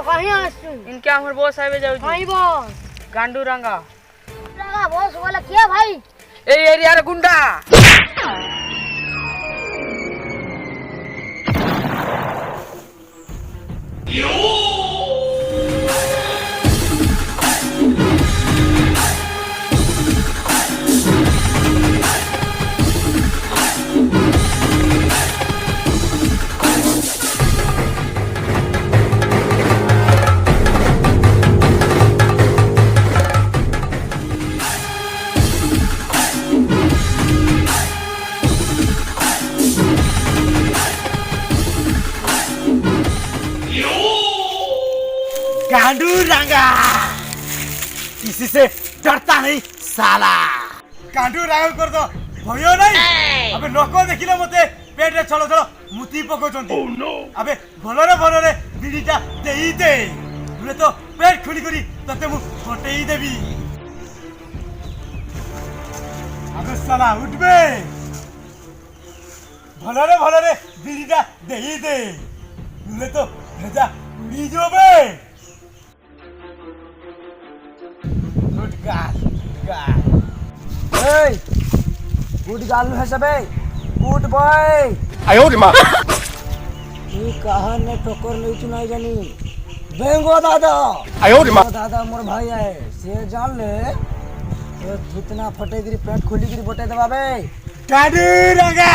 कहीं आसु इनके हमर बॉस आवे जाऊ भाई बॉस गांडू रंगा रंगा बॉस वाला क्या भाई ए एरिया रे गुंडा गांडू रंगा किसी से डरता नहीं साला गांडू रंगा कर दो भयो नहीं अबे लोको देखिले मते पेट रे छलो छलो मुती पको चंती अबे भलो रे बिडीटा देई दे तुले तो पेट खुली करी तते मु फटेई देबी अबे साला उठबे भलो रे बिडीटा देई दे तुले तो भेजा उड़ी जोबे गुड गालू है सबे गुड बॉय आयो रे मां ई कहां ने ठोकर नहीं चुनाई जानी बेंगो दादा आयो रे मां दादा मोर भाई है से जान ले तो जितना फटेगिरी पेट खोलीगिरी बटे देबा बे गाडू रंगा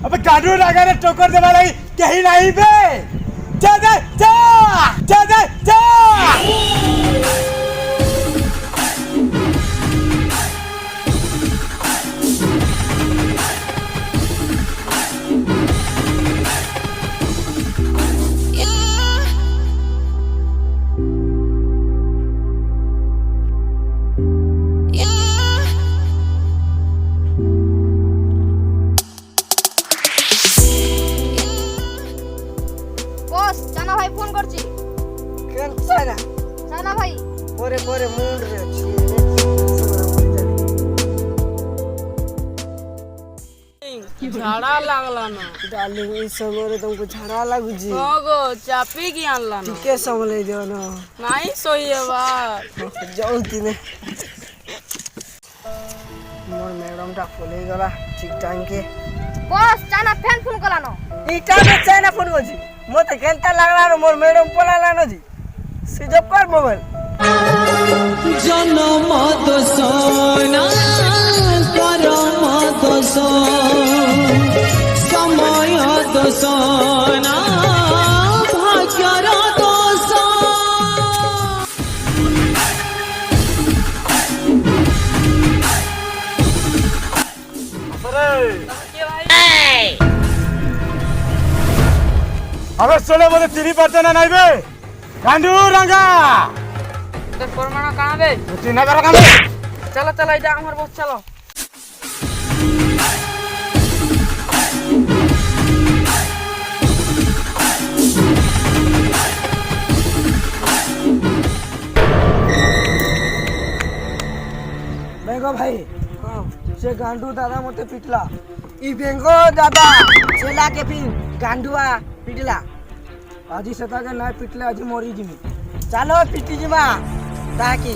अबे गाडू रंगा ने ठोकर देबा लई कहीं नहीं बे जा बॉस जाना भाई फोन करছি केन सारा जाना भाई पोरे मुंड रे झाड़ा लागला ना डार्लिंग ई समोरे तुमको झाड़ा लागु जी गो चापी की आनला ना के समले दियो ना नहीं सोइए बात जाऊ तिने मोर मैडम टा खोले गला ठीक टाइम के बॉस जाना फैन फोन कलानो ई टाइम में चाइना फोन होजी मते केनता लागला रो मोर मैडम पलाला न जी स्विच ऑफ कर मोबाइल जन्म दोसना करम दोस समय दोसना भाग्यर दोस अबे सोले बोले तिनी पड़ते ना नहीं बे गांडू रंगा तो परमाना कहां बे मुती ना करो काम चलो जा हमर बॉस चलो बेंगो भाई से गांडू दादा मते पिटला ई बेंगो दादा चला के फिर गांडुआ पिटला आजी सता के ना पिटले आजी मोरी जिमी चलो पिटी जिमा ताकि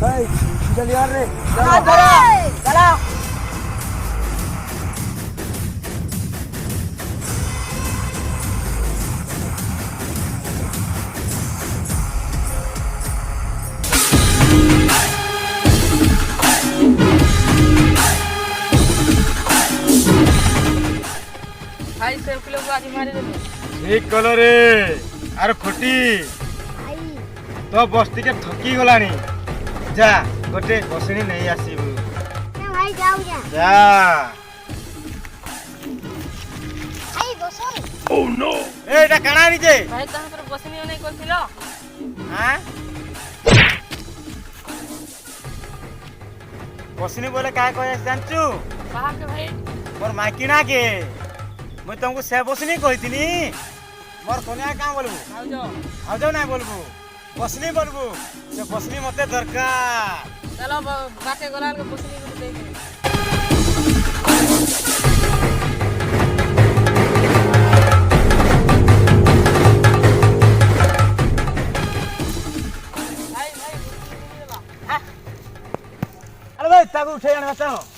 भाई जल्दी यार रे चलो भाई से किलो गाड़ी मारी दे ठीक कलो रे अरे खोटी भाई तो बस्ती के थकी गलानी जा गोटे बसनी नहीं आसीबू ए भाई जाऊ जा भाई बसो ओह नो एटा काना नी जे भाई तहन तोर बसनी नहीं करथिलो हां बसनी बोले काय कहे जानचू कहा के भाई मोर माइकिना के मैं तुमको से बसनी कहितनी मोर कोनिया का बोलबू आओ जाओ ना बोलबू बसनी बोलबू से बसनी मते दरकार चलो बाटे गोलाल के बसनी को दे दे उठे आने चाह